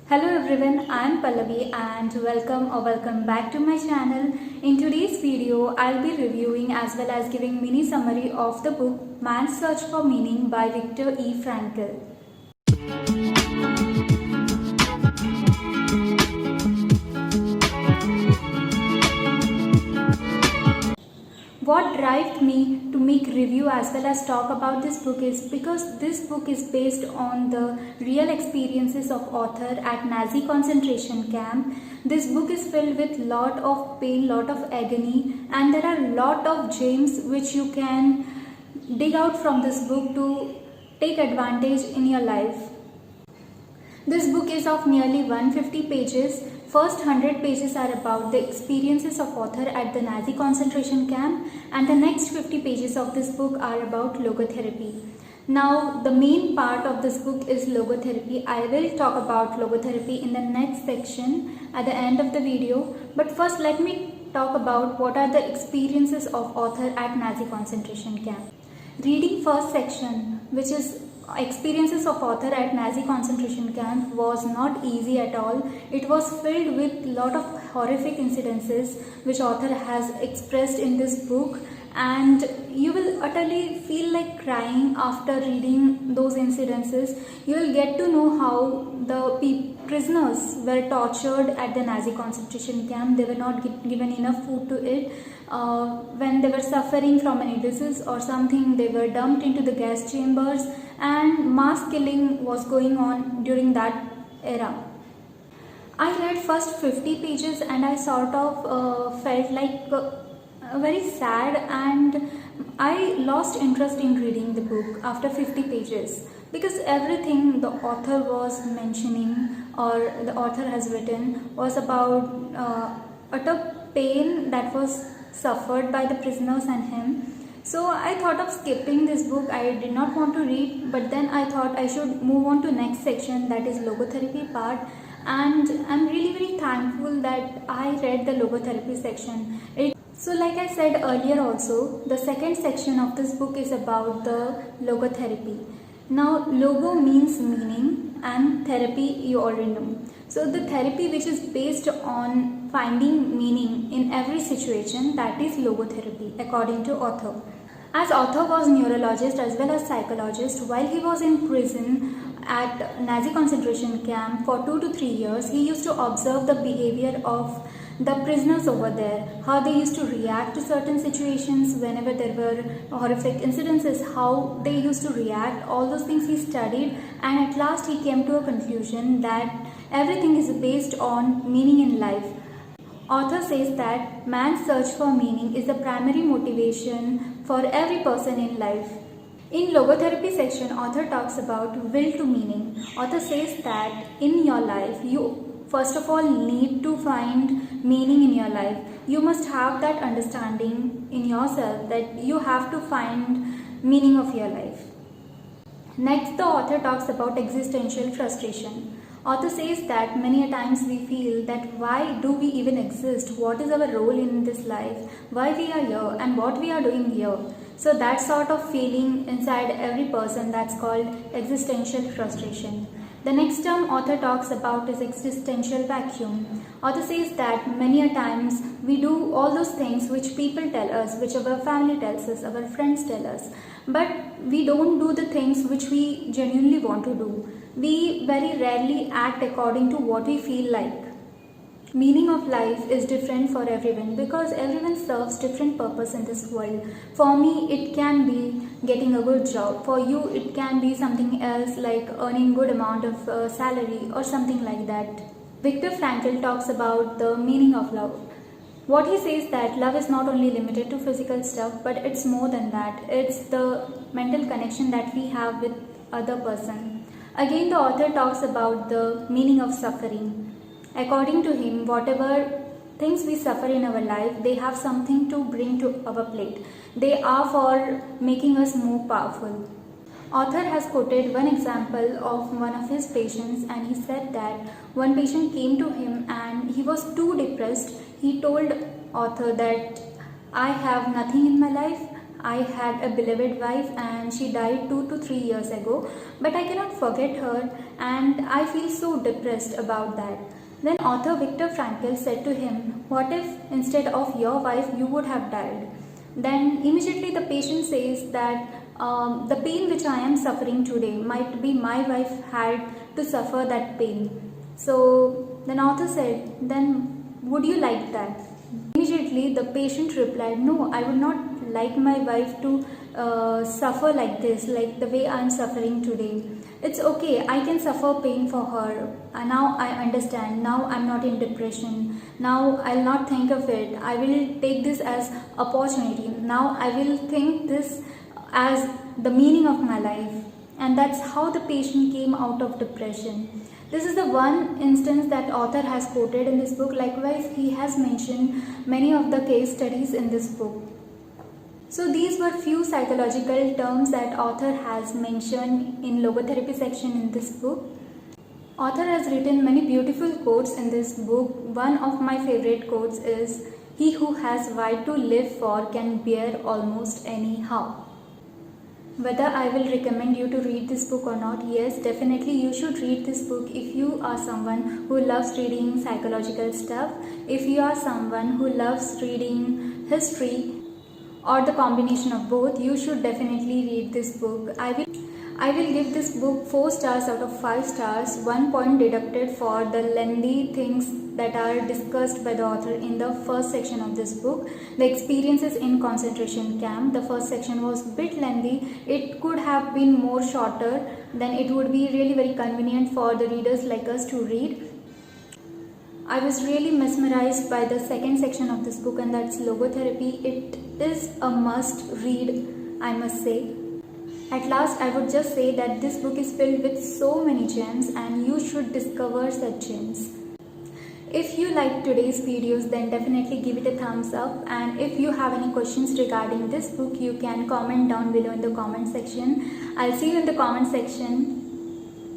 Hello everyone, I am Pallavi and welcome back to my channel. In today's video, I'll be reviewing as well as giving mini summary of the book Man's Search for Meaning by Viktor E. Frankl. What drives me to make review as well as talk about this book is because this book is based on the real experiences of author at Nazi concentration camp. This book is filled with lot of pain, lot of agony, and there are lot of gems which you can dig out from this book to take advantage in your life. This book is of nearly 150 pages. First 100 pages are about the experiences of author at the Nazi concentration camp, and the next 50 pages of this book are about logotherapy. Now the main part of this book is logotherapy. I will talk about logotherapy in the next section at the end of the video, but first let me talk about what are the experiences of author at Nazi concentration camp. Reading first section, which is experiences of author at Nazi concentration camp, was not easy at all. It was filled with lot of horrific incidences which author has expressed in this book, and you will utterly feel like crying after reading those incidences. You will get to know how the prisoners were tortured at the Nazi concentration camp. They were not given enough food to eat. When they were suffering from any disease or something, they were dumped into the gas chambers, and mass killing was going on during that era. I read first 50 pages and I sort of felt like very sad, and I lost interest in reading the book after 50 pages because everything the author was mentioning or the author has written was about utter pain that was suffered by the prisoners and him. So I thought of skipping this book. I did not want to read, but then I thought I should move on to next section, that is logotherapy part, and I'm really very thankful that I read the logotherapy section. So like I said earlier also, the second section of this book is about the logotherapy. Now logo means meaning and therapy you already know. So the therapy which is based on finding meaning in every situation, that is logotherapy according to author. As author was neurologist as well as psychologist, while he was in prison at Nazi concentration camp for 2 to 3 years, he used to observe the behavior of the prisoners over there, how they used to react to certain situations whenever there were horrific incidences, how they used to react. All those things he studied, and at last he came to a conclusion that everything is based on meaning in life. Author says that man's search for meaning is the primary motivation for every person in life. In logotherapy section, author talks about will to meaning. Author says that in your life, you first of all need to find meaning in your life. You must have that understanding in yourself that you have to find meaning of your life. Next, the author talks about existential frustration. Author says that many a times we feel that why do we even exist? What is our role in this life? Why we are here and what we are doing here? So that sort of feeling inside every person, that's called existential frustration. The next term author talks about is existential vacuum. Author says that many a times we do all those things which people tell us, which our family tells us, our friends tell us, but we don't do the things which we genuinely want to do. We very rarely act according to what we feel like. Meaning of life is different for everyone because everyone serves different purpose in this world. For me, it can be getting a good job. For you, it can be something else like earning good amount of salary or something like that. Viktor Frankl talks about the meaning of love. What he says that love is not only limited to physical stuff, but it's more than that. It's the mental connection that we have with other person. Again, the author talks about the meaning of suffering. According to him, whatever things we suffer in our life, they have something to bring to our plate. They are for making us more powerful. Author has quoted one example of one of his patients, and he said that one patient came to him and he was too depressed. He told author that I have nothing in my life, I had a beloved wife and she died 2 to 3 years ago, but I cannot forget her and I feel so depressed about that. Then author Viktor Frankl said to him, what if instead of your wife you would have died? Then immediately the patient says that the pain which I am suffering today might be my wife had to suffer that pain. So then author said, then would you like that? Immediately the patient replied, no, I would not like my wife to suffer like this, like the way I am suffering today. It's okay, I can suffer pain for her. Now I understand, now I'm not in depression. Now I'll not think of it. I will take this as opportunity. Now I will think this as the meaning of my life. And that's how the patient came out of depression. This is the one instance that author has quoted in this book. Likewise, he has mentioned many of the case studies in this book. So these were few psychological terms that author has mentioned in logotherapy section in this book. Author has written many beautiful quotes in this book. One of my favorite quotes is, he who has why to live for can bear almost anyhow. Whether I will recommend you to read this book or not, yes, definitely you should read this book if you are someone who loves reading psychological stuff, if you are someone who loves reading history, or the combination of both. You should definitely read this book. I will give this book 4 stars out of 5 stars, 1 point deducted for the lengthy things that are discussed by the author in the first section of this book. The experiences in concentration camp, the first section was a bit lengthy. It could have been more shorter, then it would be really very convenient for the readers like us to read. I was really mesmerized by the second section of this book, and that's logotherapy. It is a must read, I must say. At last, I would just say that this book is filled with so many gems and you should discover such gems. If you liked today's videos, then definitely give it a thumbs up, and if you have any questions regarding this book, you can comment down below in the comment section. I'll see you in the comment section.